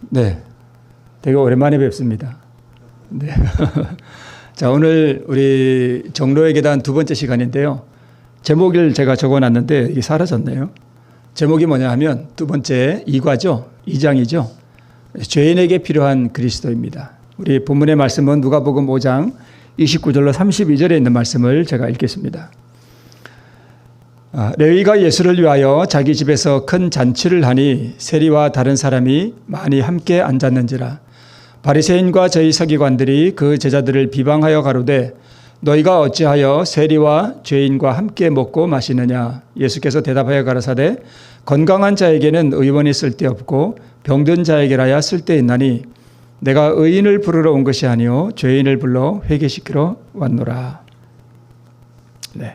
네, 되게 오랜만에 뵙습니다. 네. 자, 오늘 우리 정로의 계단 두 번째 시간인데요. 제목을 제가 적어놨는데 이게 사라졌네요. 제목이 뭐냐 하면 두 번째 2과죠. 2장이죠. 죄인에게 필요한 그리스도입니다. 우리 본문의 말씀은 누가복음 5장 29절로 32절에 있는 말씀을 제가 읽겠습니다. 레위가 예수를 위하여 자기 집에서 큰 잔치를 하니 세리와 다른 사람이 많이 함께 앉았는지라. 바리새인과 저희 서기관들이 그 제자들을 비방하여 가로되 너희가 어찌하여 세리와 죄인과 함께 먹고 마시느냐. 예수께서 대답하여 가라사대 건강한 자에게는 의원이 쓸데없고 병든 자에게라야 쓸데있나니 내가 의인을 부르러 온 것이 아니요 죄인을 불러 회개시키러 왔노라. 네.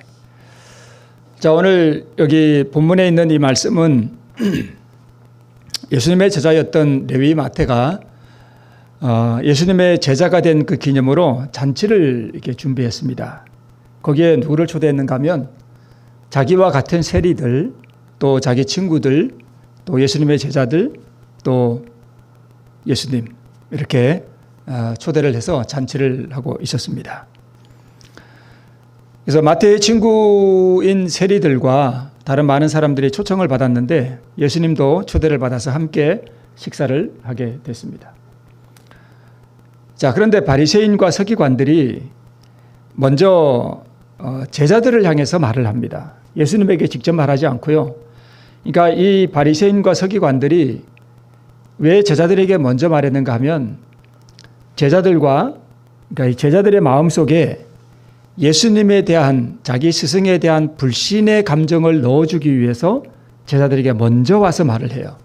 자, 오늘 여기 본문에 있는 이 말씀은 예수님의 제자였던 레위 마태가 예수님의 제자가 된 그 기념으로 잔치를 이렇게 준비했습니다. 거기에 누구를 초대했는가 하면 자기와 같은 세리들, 또 자기 친구들, 또 예수님의 제자들, 또 예수님 이렇게 초대를 해서 잔치를 하고 있었습니다. 그래서 마태의 친구인 세리들과 다른 많은 사람들이 초청을 받았는데 예수님도 초대를 받아서 함께 식사를 하게 됐습니다. 자, 그런데 바리새인과 서기관들이 먼저 제자들을 향해서 말을 합니다. 예수님에게 직접 말하지 않고요. 그러니까 이 바리새인과 서기관들이 왜 제자들에게 먼저 말했는가 하면 그러니까 이 제자들의 마음속에 예수님에 대한 자기 스승에 대한 불신의 감정을 넣어주기 위해서 제자들에게 먼저 와서 말을 해요.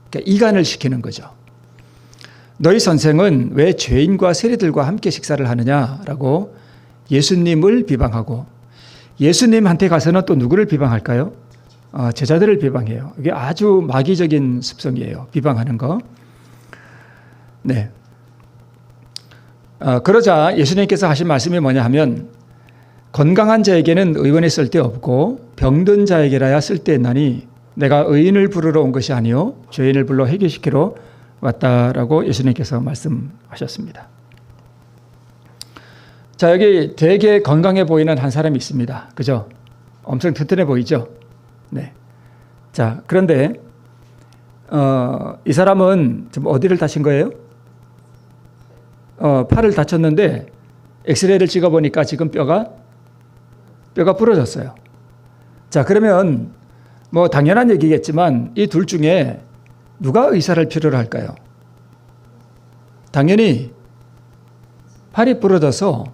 그러니까 이간을 시키는 거죠. 너희 선생은 왜 죄인과 세리들과 함께 식사를 하느냐라고 예수님을 비방하고 예수님한테 가서는 또 누구를 비방할까요? 제자들을 비방해요. 이게 아주 마귀적인 습성이에요. 비방하는 거. 네. 그러자 예수님께서 하신 말씀이 뭐냐 하면 건강한 자에게는 의원이 쓸데없고 병든 자에게라야 쓸데있나니 내가 의인을 부르러 온 것이 아니요 죄인을 불러 회개시키러 왔다라고 예수님께서 말씀하셨습니다. 자, 여기 되게 건강해 보이는 한 사람이 있습니다. 그죠? 엄청 튼튼해 보이죠? 네. 자, 그런데 이 사람은 지금 어디를 다친 거예요? 팔을 다쳤는데 엑스레이를 찍어보니까 지금 뼈가 부러졌어요. 자, 그러면 뭐 당연한 얘기겠지만 이 둘 중에 누가 의사를 필요로 할까요? 당연히 팔이 부러져서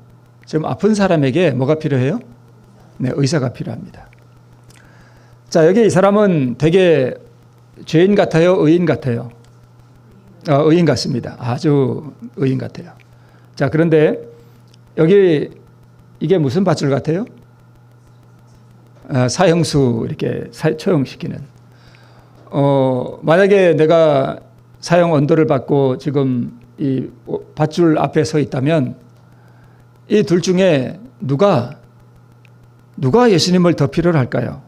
지금 아픈 사람에게 뭐가 필요해요? 네, 의사가 필요합니다. 자, 여기 이 사람은 되게 죄인 같아요? 의인 같아요? 의인 같습니다. 아주 의인 같아요. 자, 그런데 여기 이게 무슨 밧줄 같아요? 사형수 이렇게 처형시키는. 만약에 내가 사형 언도를 받고 지금 이 밧줄 앞에 서 있다면 이 둘 중에 누가 예수님을 더 필요로 할까요?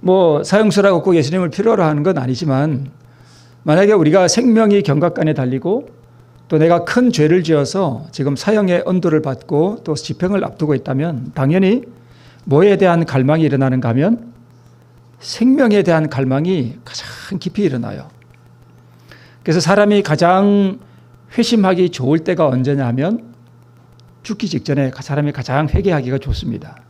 뭐 사형수라고 꼭 예수님을 필요로 하는 건 아니지만 만약에 우리가 생명이 경각간에 달리고 또 내가 큰 죄를 지어서 지금 사형의 언도를 받고 또 집행을 앞두고 있다면 당연히 뭐에 대한 갈망이 일어나는가 하면 생명에 대한 갈망이 가장 깊이 일어나요. 그래서 사람이 가장 회심하기 좋을 때가 언제냐 하면 죽기 직전에 사람이 가장 회개하기가 좋습니다.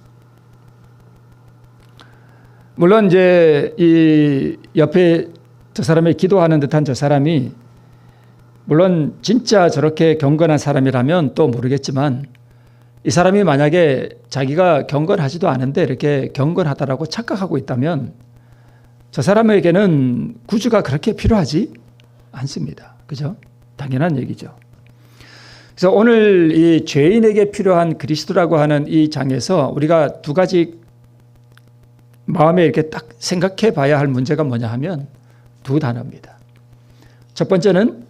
물론 이제 이 옆에 저 사람이 기도하는 듯한 저 사람이 물론 진짜 저렇게 경건한 사람이라면 또 모르겠지만 이 사람이 만약에 자기가 경건하지도 않은데 이렇게 경건하다라고 착각하고 있다면 저 사람에게는 구주가 그렇게 필요하지 않습니다. 그죠? 당연한 얘기죠. 그래서 오늘 이 죄인에게 필요한 그리스도라고 하는 이 장에서 우리가 두 가지 마음에 이렇게 딱 생각해 봐야 할 문제가 뭐냐 하면 두 단어입니다. 첫 번째는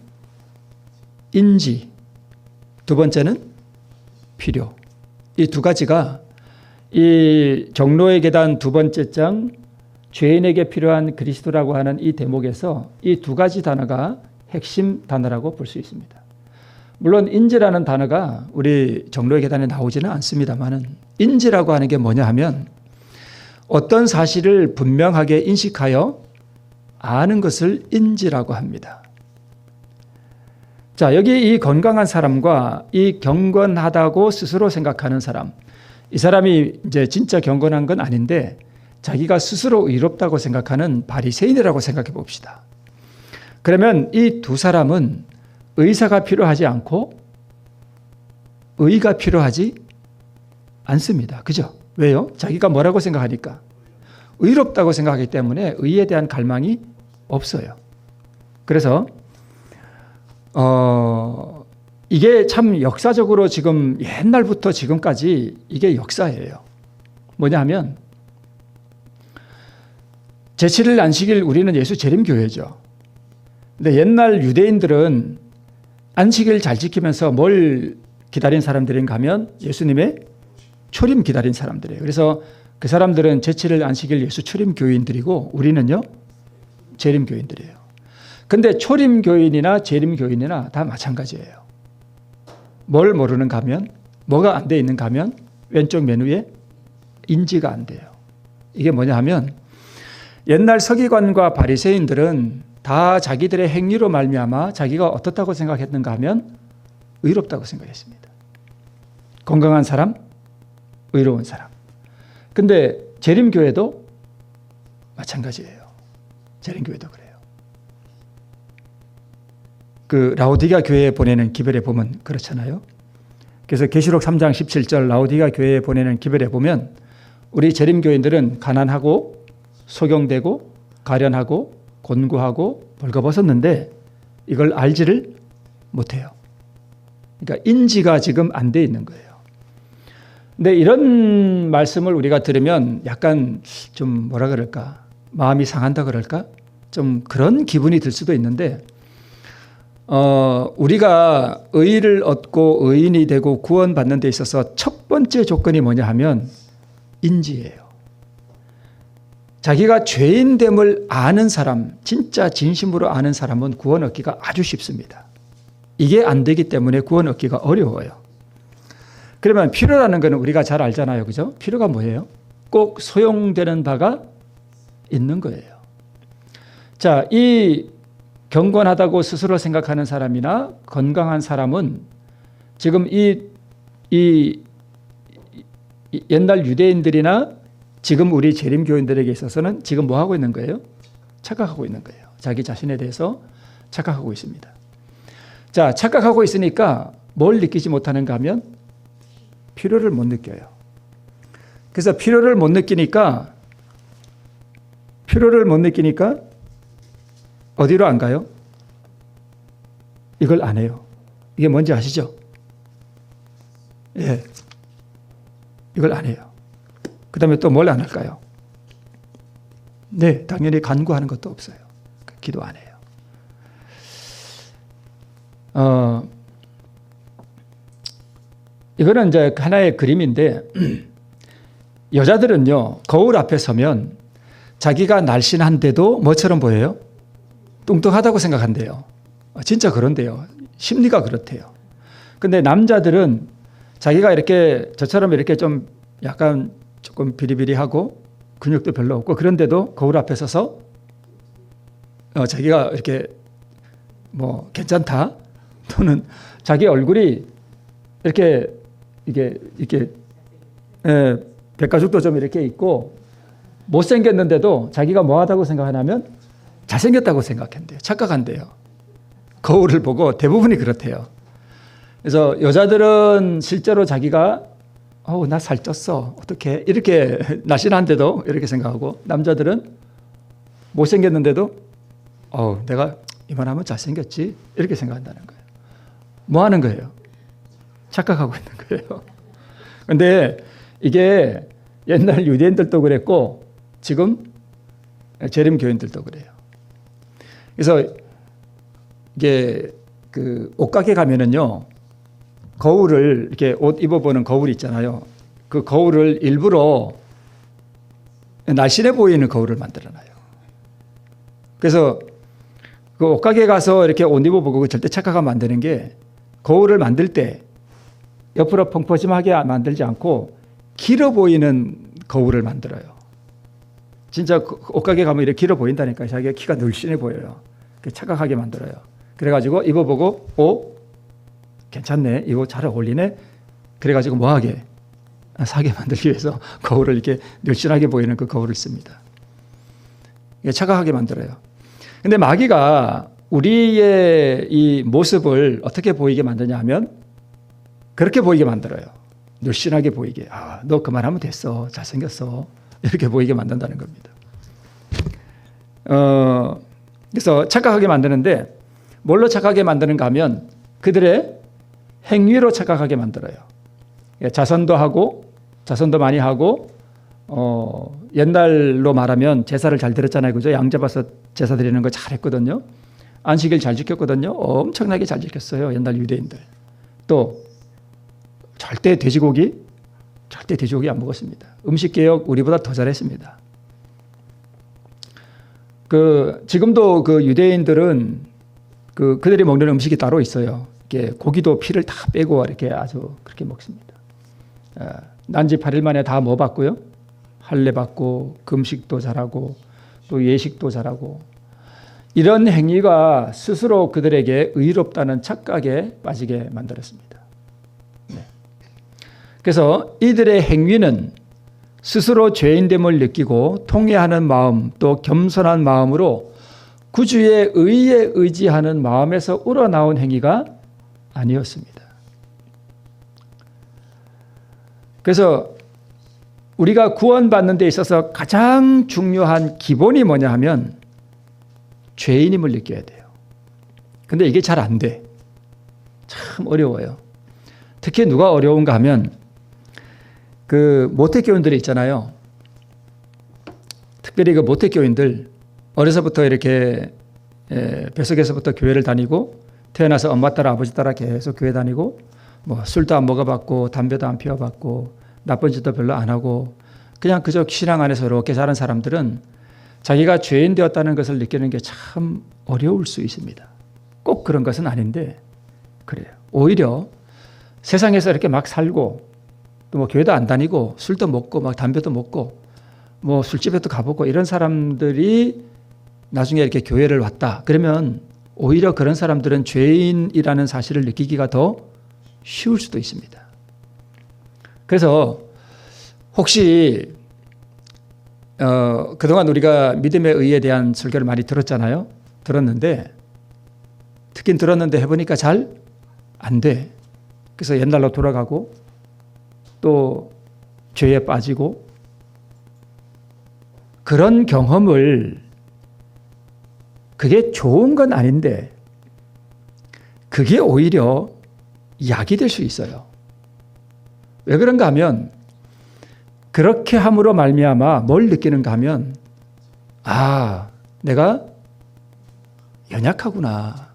인지, 두 번째는 필요. 이 두 가지가 이 정로의 계단 두 번째 장 죄인에게 필요한 그리스도라고 하는 이 대목에서 이 두 가지 단어가 핵심 단어라고 볼 수 있습니다. 물론 인지라는 단어가 우리 정로의 계단에 나오지는 않습니다만은 인지라고 하는 게 뭐냐 하면 어떤 사실을 분명하게 인식하여 아는 것을 인지라고 합니다. 자, 여기 이 건강한 사람과 이 경건하다고 스스로 생각하는 사람, 이 사람이 이제 진짜 경건한 건 아닌데 자기가 스스로 의롭다고 생각하는 바리새인이라고 생각해 봅시다. 그러면 이 두 사람은 의사가 필요하지 않고 의가 필요하지 않습니다. 그죠? 왜요? 자기가 뭐라고 생각하니까? 의롭다고 생각하기 때문에 의에 대한 갈망이 없어요. 그래서 이게 참 역사적으로 지금 옛날부터 지금까지 이게 역사예요. 뭐냐 하면 제7일 안식일 우리는 예수 재림교회죠. 근데 옛날 유대인들은 안식일 잘 지키면서 뭘 기다린 사람들인가 하면 예수님의 초림 기다린 사람들이에요. 그래서 그 사람들은 제7일 안식일 예수 초림 교인들이고 우리는요 재림 교인들이에요. 근데 초림 교인이나 재림 교인이나 다 마찬가지예요. 뭘 모르는가 하면 뭐가 안 돼 있는가 하면 왼쪽 메뉴에 인지가 안 돼요. 이게 뭐냐 하면 옛날 서기관과 바리새인들은 다 자기들의 행위로 말미암아 자기가 어떻다고 생각했는가 하면 의롭다고 생각했습니다. 건강한 사람, 의로운 사람. 근데 재림교회도 마찬가지예요. 재림교회도 그래요. 그 라오디가 교회에 보내는 기별에 보면 그렇잖아요. 그래서 계시록 3장 17절 라오디가 교회에 보내는 기별에 보면 우리 재림교인들은 가난하고 소경되고 가련하고 곤고하고 벌거벗었는데 이걸 알지를 못해요. 그러니까 인지가 지금 안 돼 있는 거예요. 근데 이런 말씀을 우리가 들으면 약간 좀 뭐라 그럴까? 마음이 상한다 그럴까? 좀 그런 기분이 들 수도 있는데 우리가 의를 얻고 의인이 되고 구원받는 데 있어서 첫 번째 조건이 뭐냐 하면 인지예요. 자기가 죄인됨을 아는 사람, 진짜 진심으로 아는 사람은 구원 얻기가 아주 쉽습니다. 이게 안 되기 때문에 구원 얻기가 어려워요. 그러면 필요라는 것은 우리가 잘 알잖아요. 그죠? 필요가 뭐예요? 꼭 소용되는 바가 있는 거예요. 자, 이 경건하다고 스스로 생각하는 사람이나 건강한 사람은 지금 이 옛날 유대인들이나 지금 우리 재림교인들에게 있어서는 지금 뭐 하고 있는 거예요? 착각하고 있는 거예요. 자기 자신에 대해서 착각하고 있습니다. 자, 착각하고 있으니까 뭘 느끼지 못하는가 하면 필요를 못 느껴요. 그래서 필요를 못 느끼니까 어디로 안 가요? 이걸 안 해요. 이게 뭔지 아시죠? 예. 이걸 안 해요. 그 다음에 또 뭘 안 할까요? 네, 당연히 간구하는 것도 없어요. 기도 안 해요. 이거는 이제 하나의 그림인데 여자들은요, 거울 앞에 서면 자기가 날씬한데도 뭐처럼 보여요? 뚱뚱하다고 생각한대요. 진짜 그런데요. 심리가 그렇대요. 근데 남자들은 자기가 이렇게 저처럼 이렇게 좀 약간 조금 비리비리하고 근육도 별로 없고 그런데도 거울 앞에 서서 자기가 이렇게 뭐 괜찮다 또는 자기 얼굴이 이렇게 백가죽도 좀 이렇게 있고 못생겼는데도 자기가 뭐하다고 생각하냐면 잘생겼다고 생각한대요. 착각한대요. 거울을 보고 대부분이 그렇대요. 그래서 여자들은 실제로 자기가 나 살쪘어. 어떻게 이렇게 날씬한데도 이렇게 생각하고 남자들은 못생겼는데도 내가 이만하면 잘생겼지 이렇게 생각한다는 거예요. 뭐 하는 거예요? 착각하고 있는 거예요. 그런데 이게 옛날 유대인들도 그랬고 지금 재림교인들도 그래요. 그래서 이게 그 옷가게 가면은요 거울을 이렇게 옷 입어보는 거울이 있잖아요. 그 거울을 일부러 날씬해 보이는 거울을 만들어놔요. 그래서 그 옷가게 가서 이렇게 옷 입어보고 절대 착각하면 안 되는 게 거울을 만들 때 옆으로 펑퍼짐하게 만들지 않고 길어 보이는 거울을 만들어요. 진짜 옷가게 가면 이렇게 길어 보인다니까. 자기가 키가 늘씬해 보여요. 착각하게 만들어요. 그래가지고 입어보고 괜찮네. 이거 잘 어울리네. 그래가지고 뭐하게? 사게 만들기 위해서 거울을 이렇게 늘씬하게 보이는 그 거울을 씁니다. 착각하게 만들어요. 근데 마귀가 우리의 이 모습을 어떻게 보이게 만드냐 하면 그렇게 보이게 만들어요. 늘씬하게 보이게. 너 그만하면 됐어. 잘생겼어. 이렇게 보이게 만든다는 겁니다. 그래서 착각하게 만드는데 뭘로 착각하게 만드는가 하면 그들의 행위로 착각하게 만들어요. 자선도 많이 하고 옛날로 말하면 제사를 잘 드렸잖아요. 그죠? 양 잡아서 제사 드리는 거 잘했거든요. 안식일 잘 지켰거든요. 엄청나게 잘 지켰어요. 옛날 유대인들. 또 절대 돼지고기 안 먹었습니다. 음식개혁 우리보다 더 잘했습니다. 지금도 그 유대인들은 그들이 먹는 음식이 따로 있어요. 이렇게 고기도 피를 다 빼고 이렇게 아주 그렇게 먹습니다. 난지 8일 만에 다 뭐 받고요? 할례 받고 금식도 잘하고 또 예식도 잘하고 이런 행위가 스스로 그들에게 의롭다는 착각에 빠지게 만들었습니다. 그래서 이들의 행위는 스스로 죄인됨을 느끼고 통회하는 마음 또 겸손한 마음으로 구주의 의에 의지하는 마음에서 우러나온 행위가 아니었습니다. 그래서 우리가 구원받는 데 있어서 가장 중요한 기본이 뭐냐 하면 죄인임을 느껴야 돼요. 근데 이게 잘 안 돼. 참 어려워요. 특히 누가 어려운가 하면 모태교인들이 있잖아요. 특별히 모태교인들 어려서부터 이렇게 뱃속에서부터 교회를 다니고 태어나서 엄마 따라 아버지 따라 계속 교회 다니고 술도 안 먹어봤고 담배도 안 피워봤고 나쁜 짓도 별로 안 하고 그냥 그저 신앙 안에서 이렇게 자란 사람들은 자기가 죄인 되었다는 것을 느끼는 게 참 어려울 수 있습니다. 꼭 그런 것은 아닌데 그래요. 오히려 세상에서 이렇게 막 살고 또 교회도 안 다니고 술도 먹고 담배도 먹고 술집에도 가보고 이런 사람들이 나중에 이렇게 교회를 왔다. 그러면 오히려 그런 사람들은 죄인이라는 사실을 느끼기가 더 쉬울 수도 있습니다. 그래서 혹시 그동안 우리가 믿음의 의에 대한 설교를 많이 들었잖아요. 들었는데 듣긴 들었는데 해보니까 잘 안 돼. 그래서 옛날로 돌아가고 또 죄에 빠지고 그런 경험을 그게 좋은 건 아닌데 그게 오히려 약이 될 수 있어요. 왜 그런가 하면 그렇게 함으로 말미암아 뭘 느끼는가 하면 내가 연약하구나.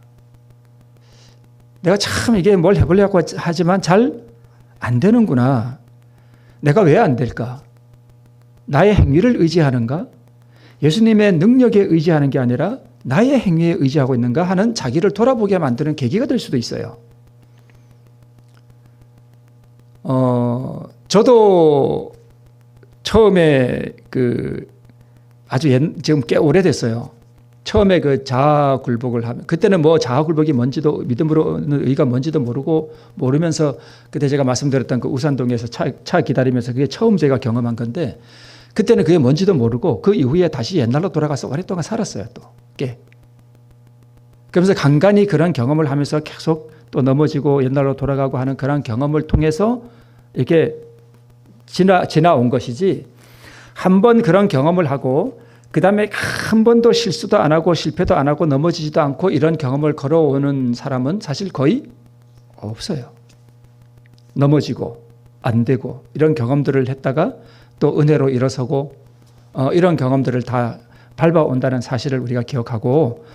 내가 참 이게 뭘 해보려고 하지만 잘 안 되는구나. 내가 왜 안 될까? 나의 행위를 의지하는가? 예수님의 능력에 의지하는 게 아니라 나의 행위에 의지하고 있는가 하는 자기를 돌아보게 만드는 계기가 될 수도 있어요. 저도 처음에 지금 꽤 오래됐어요. 처음에 자아굴복을 하면 그때는 자아굴복이 뭔지도 믿음으로는 의가 뭔지도 모르면서 그때 제가 말씀드렸던 우산동에서 차 기다리면서 그게 처음 제가 경험한 건데 그때는 그게 뭔지도 모르고 그 이후에 다시 옛날로 돌아가서 오랫동안 살았어요. 또 꽤. 그러면서 간간히 그런 경험을 하면서 계속 또 넘어지고 옛날로 돌아가고 하는 그런 경험을 통해서 이렇게 지나온 것이지 한 번 그런 경험을 하고 그 다음에 한 번도 실수도 안 하고 실패도 안 하고 넘어지지도 않고 이런 경험을 걸어오는 사람은 사실 거의 없어요. 넘어지고 안 되고 이런 경험들을 했다가 또 은혜로 일어서고 이런 경험들을 다 밟아온다는 사실을 우리가 기억하고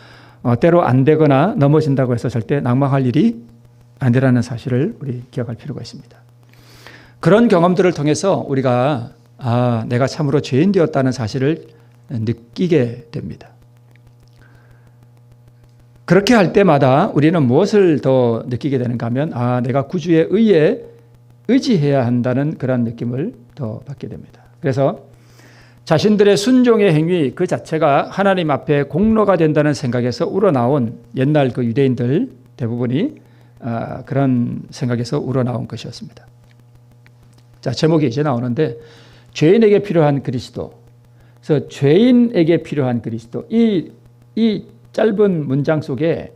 때로 안 되거나 넘어진다고 해서 절대 낭망할 일이 아니라는 사실을 우리 기억할 필요가 있습니다. 그런 경험들을 통해서 우리가 아, 내가 참으로 죄인 되었다는 사실을 느끼게 됩니다. 그렇게 할 때마다 우리는 무엇을 더 느끼게 되는가 하면, 아, 내가 구주의 의에 의지해야 한다는 그런 느낌을 더 받게 됩니다. 그래서 자신들의 순종의 행위 그 자체가 하나님 앞에 공로가 된다는 생각에서 우러나온 옛날 그 유대인들 대부분이 그런 생각에서 우러나온 것이었습니다. 자, 제목이 이제 나오는데, 죄인에게 필요한 그리스도. 그래서 죄인에게 필요한 그리스도. 이 짧은 문장 속에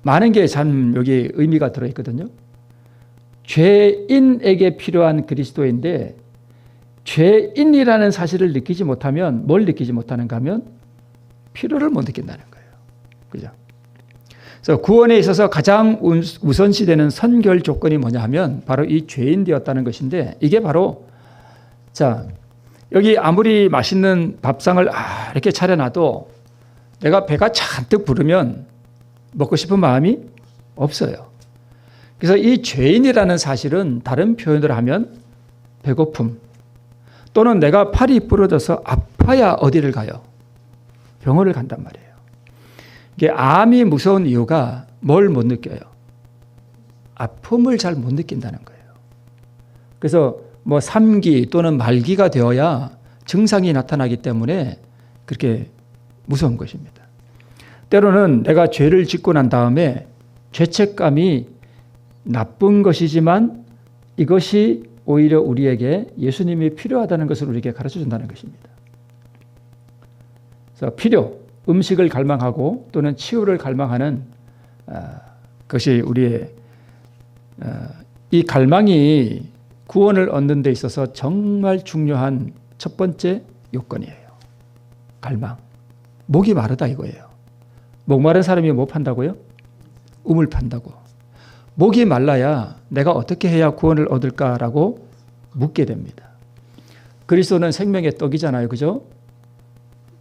많은 게 참 여기 의미가 들어있거든요. 죄인에게 필요한 그리스도인데, 죄인이라는 사실을 느끼지 못하면 뭘 느끼지 못하는가 하면 필요를 못 느낀다는 거예요. 그죠? 그래서 구원에 있어서 가장 우선시되는 선결 조건이 뭐냐 하면 바로 이 죄인 되었다는 것인데, 이게 바로, 자, 여기 아무리 맛있는 밥상을 이렇게 차려놔도 내가 배가 잔뜩 부르면 먹고 싶은 마음이 없어요. 그래서 이 죄인이라는 사실은 다른 표현을 하면 배고픔, 또는 내가 팔이 부러져서 아파야 어디를 가요? 병원을 간단 말이에요. 이게 암이 무서운 이유가 뭘 못 느껴요? 아픔을 잘 못 느낀다는 거예요. 그래서 뭐 3기 또는 말기가 되어야 증상이 나타나기 때문에 그렇게 무서운 것입니다. 때로는 내가 죄를 짓고 난 다음에 죄책감이 나쁜 것이지만 이것이 오히려 우리에게 예수님이 필요하다는 것을 우리에게 가르쳐 준다는 것입니다. 그래서 필요, 음식을 갈망하고 또는 치유를 갈망하는 것이 우리의 이 갈망이 구원을 얻는 데 있어서 정말 중요한 첫 번째 요건이에요. 갈망. 목이 마르다 이거예요. 목마른 사람이 뭐 판다고요? 우물 판다고. 목이 말라야 내가 어떻게 해야 구원을 얻을까라고 묻게 됩니다. 그리스도는 생명의 떡이잖아요. 그죠?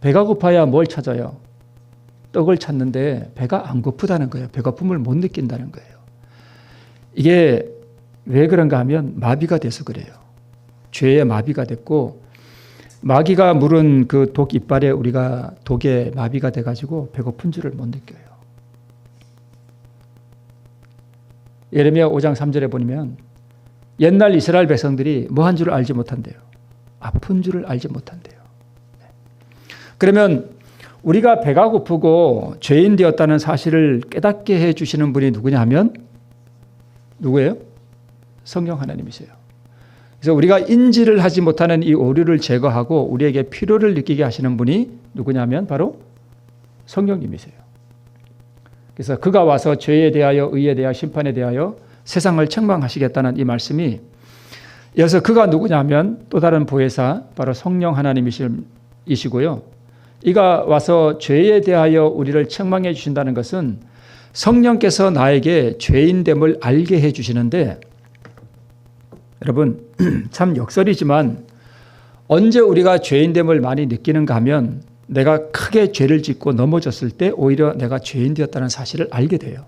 배가 고파야 뭘 찾아요? 떡을 찾는데 배가 안 고프다는 거예요. 배고픔을 못 느낀다는 거예요. 이게 왜 그런가 하면 마비가 돼서 그래요. 죄의 마비가 됐고, 마귀가 물은 그 독 이빨에 우리가 독에 마비가 돼가지고 배고픈 줄을 못 느껴요. 예레미야 5장 3절에 보면 옛날 이스라엘 백성들이 뭐 한 줄을 알지 못한대요. 아픈 줄을 알지 못한대요. 그러면 우리가 배가 고프고 죄인 되었다는 사실을 깨닫게 해주시는 분이 누구냐 하면 누구예요? 성령 하나님이세요. 그래서 우리가 인지를 하지 못하는 이 오류를 제거하고 우리에게 필요를 느끼게 하시는 분이 누구냐면 바로 성령님이세요. 그래서 그가 와서 죄에 대하여, 의에 대하여, 심판에 대하여 세상을 책망하시겠다는 이 말씀이, 여기서 그가 누구냐면 또 다른 보혜사, 바로 성령 하나님이시고요. 이가 와서 죄에 대하여 우리를 책망해 주신다는 것은 성령께서 나에게 죄인됨을 알게 해 주시는데, 여러분 참 역설이지만 언제 우리가 죄인됨을 많이 느끼는가 하면 내가 크게 죄를 짓고 넘어졌을 때 오히려 내가 죄인 되었다는 사실을 알게 돼요.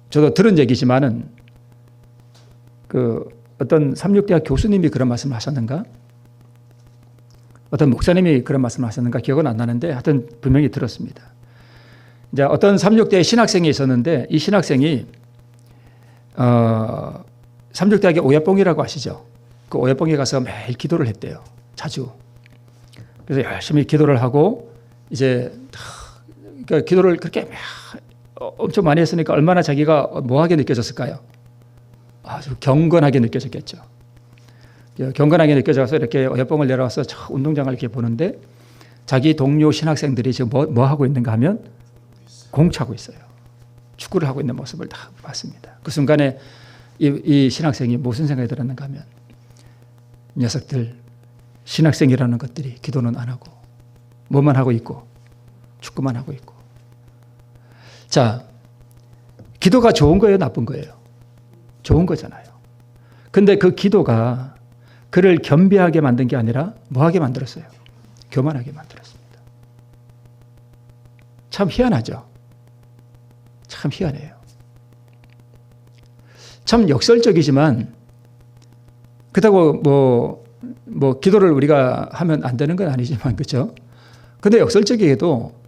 저도 들은 얘기지만은 어떤 삼육대학 교수님이 그런 말씀을 하셨는가? 어떤 목사님이 그런 말씀을 하셨는가? 기억은 안 나는데 하여튼 분명히 들었습니다. 이제 어떤 삼육대의 신학생이 있었는데 이 신학생이 삼육대학의 오야뽕이라고 아시죠? 그 오야뽕에 가서 매일 기도를 했대요. 자주. 그래서 열심히 기도를 하고 이제 그러니까 기도를 그렇게 엄청 많이 했으니까 얼마나 자기가 뭐하게 느껴졌을까요? 아주 경건하게 느껴졌겠죠. 경건하게 느껴져서 이렇게 오야뽕을 내려와서 저 운동장을 이렇게 보는데 자기 동료 신학생들이 지금 뭐 하고 있는가 하면 공차고 있어요. 축구를 하고 있는 모습을 다 봤습니다. 그 순간에 이 신학생이 무슨 생각이 들었는가 하면, 녀석들 신학생이라는 것들이 기도는 안 하고 뭐만 하고 있고 축구만 하고 있고. 자, 기도가 좋은 거예요, 나쁜 거예요? 좋은 거잖아요. 근데 그 기도가 그를 겸비하게 만든 게 아니라 뭐하게 만들었어요? 교만하게 만들었습니다. 참 희한하죠. 참 희한해요. 참 역설적이지만 그렇다고 뭐 기도를 우리가 하면 안 되는 건 아니지만 그렇죠. 근데 역설적이게도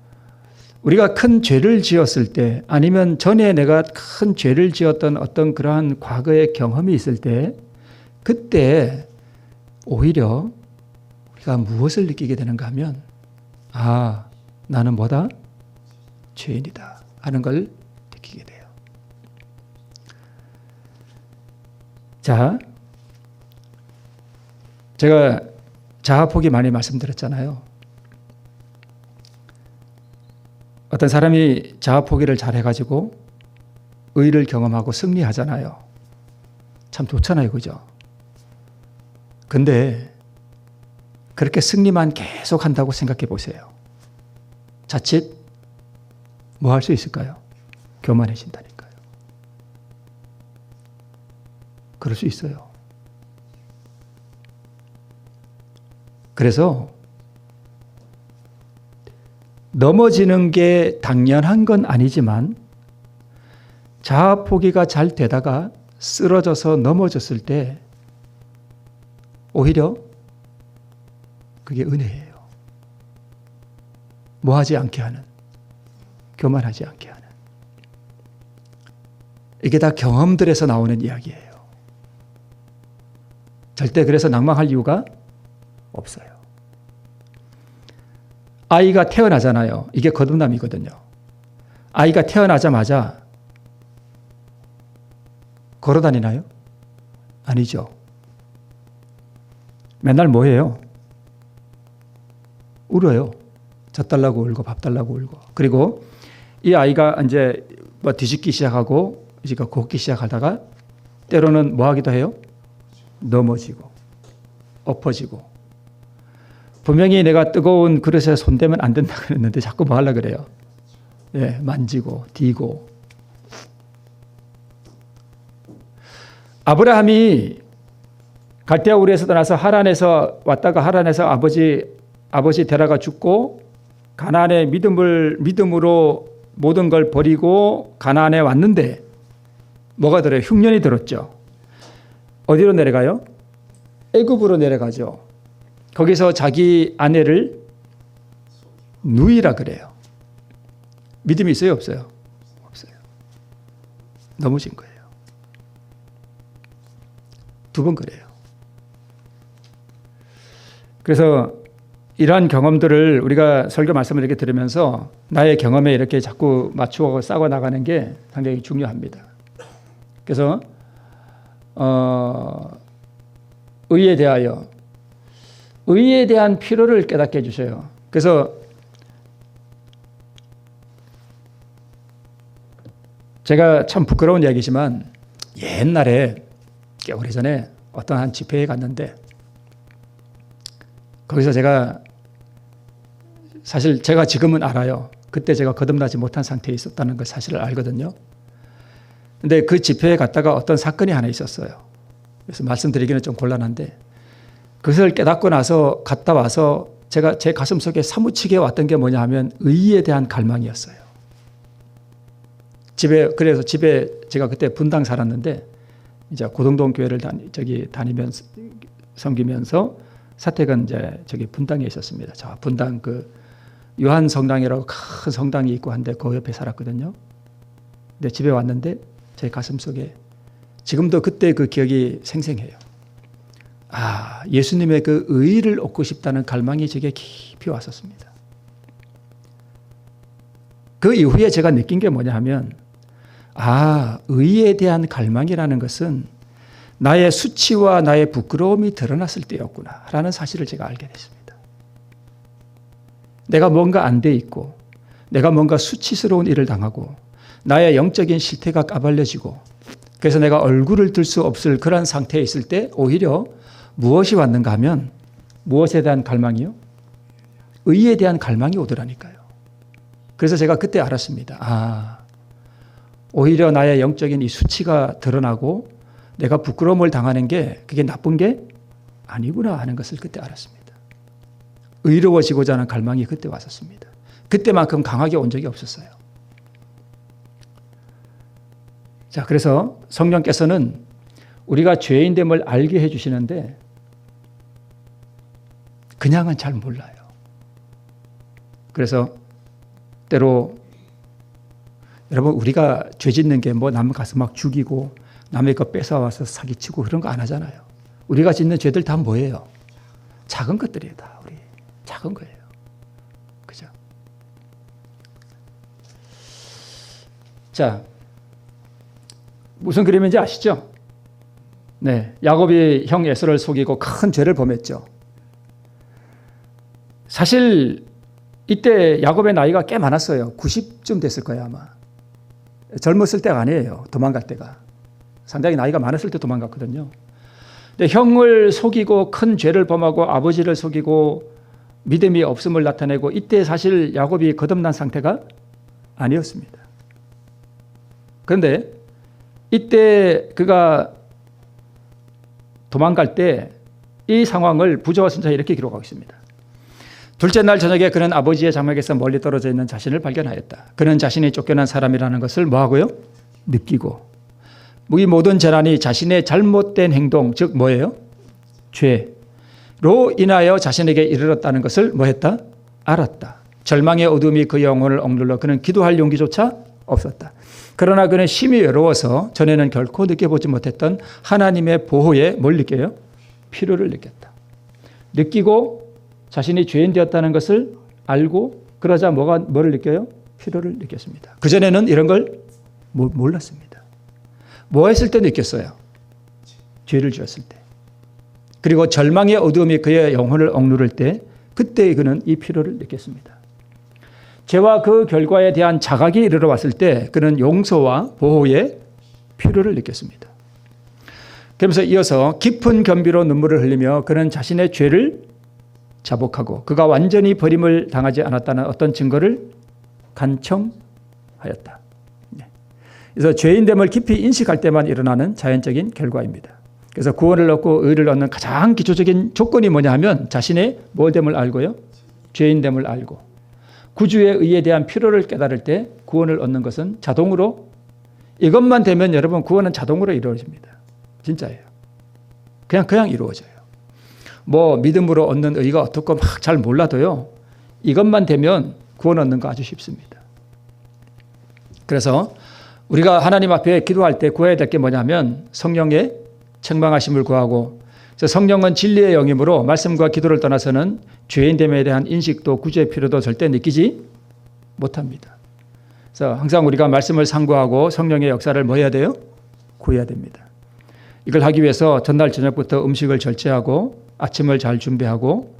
우리가 큰 죄를 지었을 때 아니면 전에 내가 큰 죄를 지었던 어떤 그러한 과거의 경험이 있을 때 그때 오히려 우리가 무엇을 느끼게 되는가 하면 아, 나는 뭐다? 죄인이다 하는 걸 느끼게 돼요. 자, 제가 자아포기 많이 말씀드렸잖아요. 어떤 사람이 자아포기를 잘 해가지고 의를 경험하고 승리하잖아요. 참 좋잖아요. 그죠? 근데 그렇게 승리만 계속 한다고 생각해 보세요. 자칫 뭐 할 수 있을까요? 교만해진다니까요. 그럴 수 있어요. 그래서 넘어지는 게 당연한 건 아니지만 자아포기가 잘 되다가 쓰러져서 넘어졌을 때 오히려 그게 은혜예요. 뭐 하지 않게 하는, 교만하지 않게 하는. 이게 다 경험들에서 나오는 이야기예요. 절대 그래서 낭망할 이유가 없어요. 아이가 태어나잖아요. 이게 거듭남이거든요. 아이가 태어나자마자 걸어다니나요? 아니죠. 맨날 뭐 해요? 울어요. 젖 달라고 울고 밥 달라고 울고. 그리고 이 아이가 이제 뭐 뒤집기 시작하고 이제 걷기 시작하다가 때로는 뭐 하기도 해요? 넘어지고 엎어지고. 분명히 내가 뜨거운 그릇에 손대면 안 된다 그랬는데 자꾸 뭐 하려고 그래요? 예, 만지고 디고. 아브라함이 갈대아 우르에서 떠나서 하란에서 왔다가 하란에서 아버지 데라가 죽고 가나안의 믿음으로 모든 걸 버리고 가나안에 왔는데 뭐가 들어요? 흉년이 들었죠. 어디로 내려가요? 애굽으로 내려가죠. 거기서 자기 아내를 누이라 그래요. 믿음이 있어요? 없어요? 없어요. 넘어진 거예요. 두 번 그래요. 그래서 이러한 경험들을 우리가 설교 말씀을 이렇게 들으면서 나의 경험에 이렇게 자꾸 맞추고 싸고 나가는 게 상당히 중요합니다. 그래서 의에 대한 필요를 깨닫게 해주셔요. 그래서 제가 참 부끄러운 이야기지만 옛날에 꽤 오래전에 어떤 한 집회에 갔는데 거기서 사실 제가 지금은 알아요. 그때 제가 거듭나지 못한 상태에 있었다는 걸 사실을 알거든요. 근데 그 집회에 갔다가 어떤 사건이 하나 있었어요. 그래서 말씀드리기는 좀 곤란한데 그것을 깨닫고 나서 갔다 와서 제가 제 가슴 속에 사무치게 왔던 게 뭐냐 하면 의에 대한 갈망이었어요. 그래서 집에 제가 그때 분당 살았는데 이제 고등동 교회를 다니면서 섬기면서 사택은 이제 저기 분당에 있었습니다. 저 분당 그 요한 성당이라고 큰 성당이 있고 한데 그 옆에 살았거든요. 근데 집에 왔는데 제 가슴 속에 지금도 그때 그 기억이 생생해요. 아, 예수님의 그 의를 얻고 싶다는 갈망이 제게 깊이 왔었습니다. 그 이후에 제가 느낀 게 뭐냐 하면 아, 의에 대한 갈망이라는 것은 나의 수치와 나의 부끄러움이 드러났을 때였구나 라는 사실을 제가 알게 됐습니다. 내가 뭔가 안 돼 있고 내가 뭔가 수치스러운 일을 당하고 나의 영적인 실태가 까발려지고 그래서 내가 얼굴을 들 수 없을 그런 상태에 있을 때 오히려 무엇이 왔는가 하면 무엇에 대한 갈망이요? 의에 대한 갈망이 오더라니까요. 그래서 제가 그때 알았습니다. 아, 오히려 나의 영적인 이 수치가 드러나고 내가 부끄러움을 당하는 게 그게 나쁜 게 아니구나 하는 것을 그때 알았습니다. 의로워지고자 하는 갈망이 그때 왔었습니다. 그때만큼 강하게 온 적이 없었어요. 자, 그래서 성령께서는 우리가 죄인됨을 알게 해주시는데 그냥은 잘 몰라요. 그래서 때로 여러분, 우리가 죄 짓는 게 뭐 남 가서 막 죽이고 남의 거 뺏어와서 사기치고 그런 거 안 하잖아요. 우리가 짓는 죄들 다 뭐예요? 작은 것들이에요. 다 우리 작은 거예요. 그죠? 자, 무슨 그림인지 아시죠? 네, 야곱이 형 에서를 속이고 큰 죄를 범했죠. 사실 이때 야곱의 나이가 꽤 많았어요. 90쯤 됐을 거예요, 아마. 젊었을 때가 아니에요. 도망갈 때가. 상당히 나이가 많았을 때 도망갔거든요. 근데 형을 속이고 큰 죄를 범하고 아버지를 속이고 믿음이 없음을 나타내고 이때 사실 야곱이 거듭난 상태가 아니었습니다. 그런데 이때 그가 도망갈 때 이 상황을 부조와 선자에 이렇게 기록하고 있습니다. 둘째 날 저녁에 그는 아버지의 장막에서 멀리 떨어져 있는 자신을 발견하였다. 그는 자신이 쫓겨난 사람이라는 것을 뭐하고요? 느끼고, 이 모든 재난이 자신의 잘못된 행동, 즉 뭐예요? 죄로 인하여 자신에게 이르렀다는 것을 뭐했다? 알았다. 절망의 어둠이 그 영혼을 억눌러 그는 기도할 용기조차 없었다. 그러나 그는 심히 외로워서 전에는 결코 느껴보지 못했던 하나님의 보호에 뭘 느껴요? 필요를 느꼈다. 느끼고 자신이 죄인 되었다는 것을 알고 그러자 뭐를 느껴요? 필요를 느꼈습니다. 그전에는 이런 걸 몰랐습니다. 뭐 했을 때 느꼈어요? 죄를 지었을 때. 그리고 절망의 어두움이 그의 영혼을 억누를 때 그때 그는 이 필요를 느꼈습니다. 죄와 그 결과에 대한 자각이 이르러 왔을 때 그는 용서와 보호의 필요를 느꼈습니다. 그러면서 이어서 깊은 겸비로 눈물을 흘리며 그는 자신의 죄를 자복하고 그가 완전히 버림을 당하지 않았다는 어떤 증거를 간청하였다. 그래서 죄인됨을 깊이 인식할 때만 일어나는 자연적인 결과입니다. 그래서 구원을 얻고 의를 얻는 가장 기초적인 조건이 뭐냐 하면 자신의 뭘됨을 알고요. 죄인됨을 알고 구주의 의에 대한 필요를 깨달을 때 구원을 얻는 것은 자동으로 이것만 되면 여러분 구원은 자동으로 이루어집니다. 진짜예요. 그냥 이루어져요. 뭐 믿음으로 얻는 의가 어떻고 막 잘 몰라도요. 이것만 되면 구원 얻는 거 아주 쉽습니다. 그래서 우리가 하나님 앞에 기도할 때 구해야 될 게 뭐냐면 성령의 책망하심을 구하고 그래서 성령은 진리의 영이므로 말씀과 기도를 떠나서는 죄인됨에 대한 인식도 구제의 필요도 절대 느끼지 못합니다. 그래서 항상 우리가 말씀을 상고하고 성령의 역사를 뭐 해야 돼요? 구해야 됩니다. 이걸 하기 위해서 전날 저녁부터 음식을 절제하고 아침을 잘 준비하고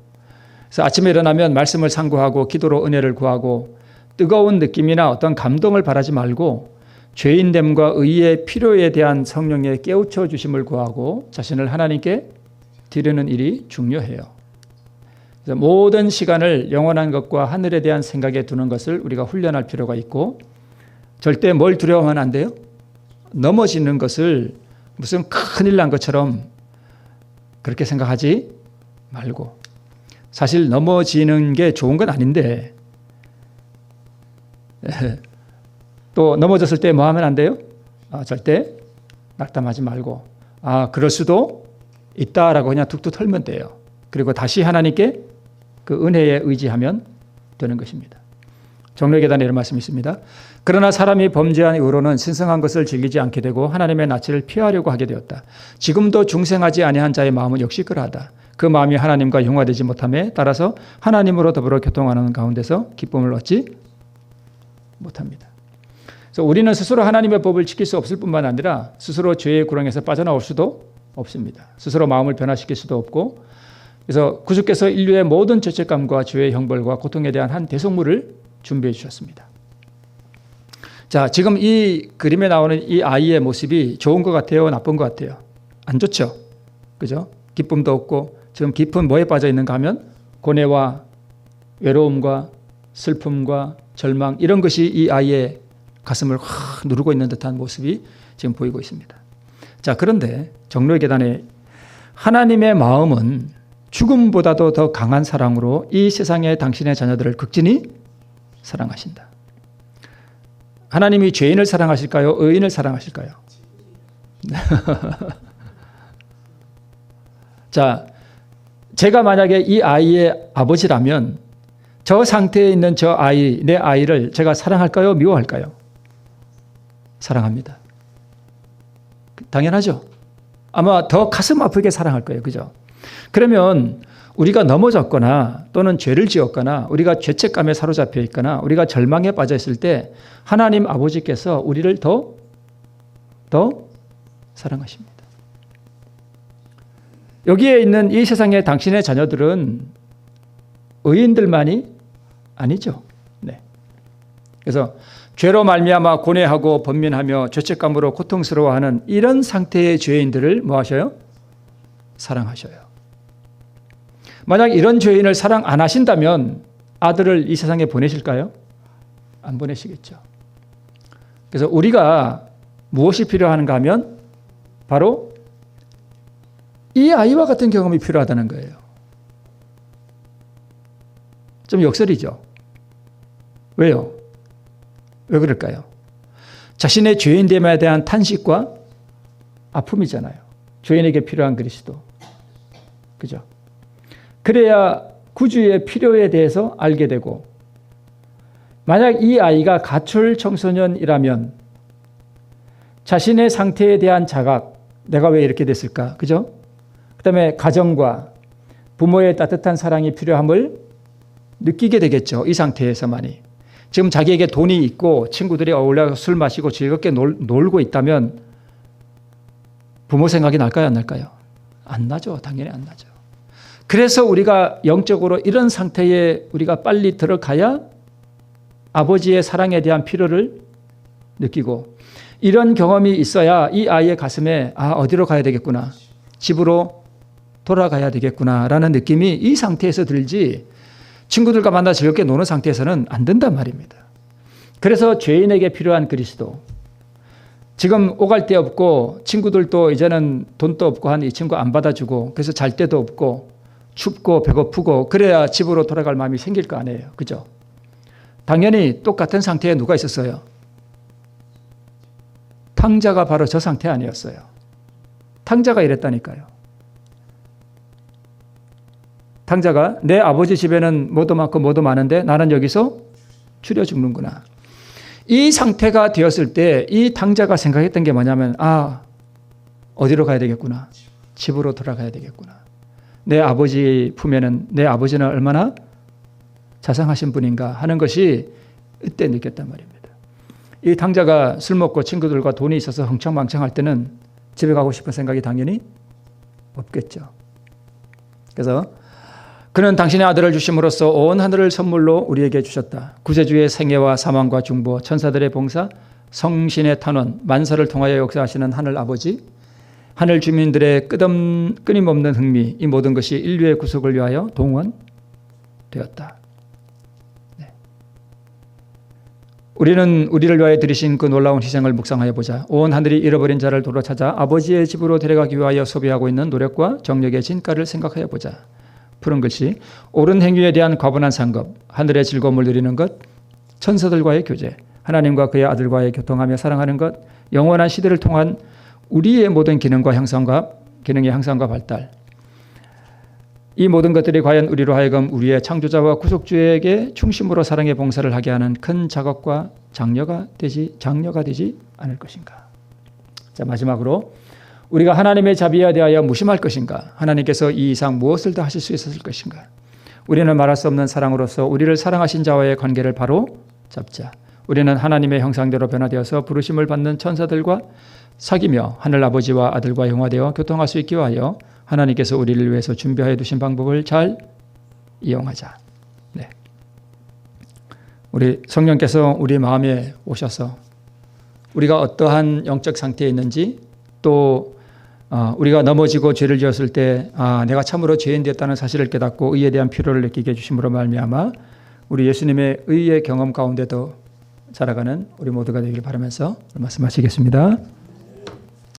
그래서 아침에 일어나면 말씀을 상고하고 기도로 은혜를 구하고 뜨거운 느낌이나 어떤 감동을 바라지 말고 죄인됨과 의의 필요에 대한 성령의 깨우쳐 주심을 구하고 자신을 하나님께 드리는 일이 중요해요. 그래서 모든 시간을 영원한 것과 하늘에 대한 생각에 두는 것을 우리가 훈련할 필요가 있고 절대 뭘 두려워하면 안 돼요? 넘어지는 것을 무슨 큰일 난 것처럼 그렇게 생각하지 말고 사실 넘어지는 게 좋은 건 아닌데 또 넘어졌을 때 뭐 하면 안 돼요? 절대 낙담하지 말고 그럴 수도 있다라고 그냥 툭툭 털면 돼요. 그리고 다시 하나님께 그 은혜에 의지하면 되는 것입니다. 종로의 계단에 이런 말씀이 있습니다. 그러나 사람이 범죄한 이후로는 신성한 것을 즐기지 않게 되고 하나님의 낯을 피하려고 하게 되었다. 지금도 중생하지 아니한 자의 마음은 역시 그러하다. 그 마음이 하나님과 융화되지 못함에 따라서 하나님으로 더불어 교통하는 가운데서 기쁨을 얻지 못합니다. 그래서 우리는 스스로 하나님의 법을 지킬 수 없을 뿐만 아니라 스스로 죄의 구렁에서 빠져나올 수도 없습니다. 스스로 마음을 변화시킬 수도 없고 그래서 구주께서 인류의 모든 죄책감과 죄의 형벌과 고통에 대한 한 대속물을 준비해 주셨습니다. 자, 지금 이 그림에 나오는 이 아이의 모습이 좋은 것 같아요? 나쁜 것 같아요? 안 좋죠? 그죠? 기쁨도 없고 지금 깊은 뭐에 빠져 있는가 하면 고뇌와 외로움과 슬픔과 절망 이런 것이 이 아이의 가슴을 확 누르고 있는 듯한 모습이 지금 보이고 있습니다. 자, 그런데 종로의 계단에 하나님의 마음은 죽음보다도 더 강한 사랑으로 이 세상의 당신의 자녀들을 극진히 사랑하신다. 하나님이 죄인을 사랑하실까요? 의인을 사랑하실까요? 자, 제가 만약에 이 아이의 아버지라면 저 상태에 있는 저 아이, 내 아이를 제가 사랑할까요? 미워할까요? 사랑합니다. 당연하죠. 아마 더 가슴 아프게 사랑할 거예요. 그죠? 그러면 우리가 넘어졌거나 또는 죄를 지었거나 우리가 죄책감에 사로잡혀 있거나 우리가 절망에 빠져 있을 때 하나님 아버지께서 우리를 더 사랑하십니다. 여기에 있는 이 세상의 당신의 자녀들은 의인들만이 아니죠. 네. 그래서 죄로 말미암아 고뇌하고 번민하며 죄책감으로 고통스러워하는 이런 상태의 죄인들을 뭐 하셔요? 사랑하셔요. 만약 이런 죄인을 사랑 안 하신다면 아들을 이 세상에 보내실까요? 안 보내시겠죠. 그래서 우리가 무엇이 필요한가 하면 바로 이 아이와 같은 경험이 필요하다는 거예요. 좀 역설이죠. 왜요? 왜 그럴까요? 자신의 죄인됨에 대한 탄식과 아픔이잖아요. 죄인에게 필요한 그리스도. 그죠? 그래야 구주의 필요에 대해서 알게 되고, 만약 이 아이가 가출 청소년이라면 자신의 상태에 대한 자각, 내가 왜 이렇게 됐을까? 그죠? 그 다음에 가정과 부모의 따뜻한 사랑이 필요함을 느끼게 되겠죠. 이 상태에서만이. 지금 자기에게 돈이 있고 친구들이 어울려서 술 마시고 즐겁게 놀고 있다면 부모 생각이 날까요? 안 날까요? 안 나죠. 당연히 안 나죠. 그래서 우리가 영적으로 이런 상태에 우리가 빨리 들어가야 아버지의 사랑에 대한 필요를 느끼고, 이런 경험이 있어야 이 아이의 가슴에 어디로 가야 되겠구나, 집으로 돌아가야 되겠구나 라는 느낌이 이 상태에서 들지, 친구들과 만나 즐겁게 노는 상태에서는 안 된단 말입니다. 그래서 죄인에게 필요한 그리스도, 지금 오갈 데 없고 친구들도 이제는 돈도 없고 한 이 친구 안 받아주고 그래서 잘 데도 없고 춥고 배고프고 그래야 집으로 돌아갈 마음이 생길 거 아니에요. 그죠? 당연히 똑같은 상태에 누가 있었어요? 탕자가 바로 저 상태 아니었어요. 탕자가 이랬다니까요. 탕자가 내 아버지 집에는 뭐도 많고 뭐도 많은데 나는 여기서 추려 죽는구나. 이 상태가 되었을 때 이 탕자가 생각했던 게 뭐냐면 어디로 가야 되겠구나. 집으로 돌아가야 되겠구나. 내 아버지 품에는 내 아버지는 얼마나 자상하신 분인가 하는 것이 이때 느꼈단 말입니다. 이 탕자가 술 먹고 친구들과 돈이 있어서 흥청망청할 때는 집에 가고 싶은 생각이 당연히 없겠죠. 그래서 그는 당신의 아들을 주심으로써 온 하늘을 선물로 우리에게 주셨다. 구세주의 생애와 사망과 중보, 천사들의 봉사, 성신의 탄원, 만사를 통하여 역사하시는 하늘 아버지, 하늘 주민들의 끊임없는 흥미, 이 모든 것이 인류의 구속을 위하여 동원되었다. 네. 우리는 우리를 위하여 들이신 그 놀라운 희생을 묵상하여 보자. 온 하늘이 잃어버린 자를 도로 찾아 아버지의 집으로 데려가기 위하여 소비하고 있는 노력과 정력의 진가를 생각하여 보자. 푸른 글씨, 옳은 행위에 대한 과분한 상급, 하늘의 즐거움을 누리는 것, 천사들과의 교제, 하나님과 그의 아들과의 교통하며 사랑하는 것, 영원한 시대를 통한 우리의 모든 기능의 향상과 발달. 이 모든 것들이 과연 우리로 하여금 우리의 창조자와 구속주에게 충심으로 사랑의 봉사를 하게 하는 큰 작업과 장려가 되지 않을 것인가. 자, 마지막으로 우리가 하나님의 자비에 대하여 무심할 것인가? 하나님께서 이 이상 무엇을 더 하실 수 있었을 것인가? 우리는 말할 수 없는 사랑으로서 우리를 사랑하신 자와의 관계를 바로 잡자. 우리는 하나님의 형상대로 변화되어서 부르심을 받는 천사들과 사귀며 하늘아버지와 아들과 형화되어 교통할 수 있기 위하여 하나님께서 우리를 위해서 준비하여 두신 방법을 잘 이용하자. 네. 우리 성령께서 우리 마음에 오셔서 우리가 어떠한 영적 상태에 있는지, 또 우리가 넘어지고 죄를 지었을 때 내가 참으로 죄인 되었다는 사실을 깨닫고 의에 대한 필요를 느끼게 해주심으로 말미암아 우리 예수님의 의의 경험 가운데도 자라가는 우리 모두가 되기를 바라면서 말씀하시겠습니다.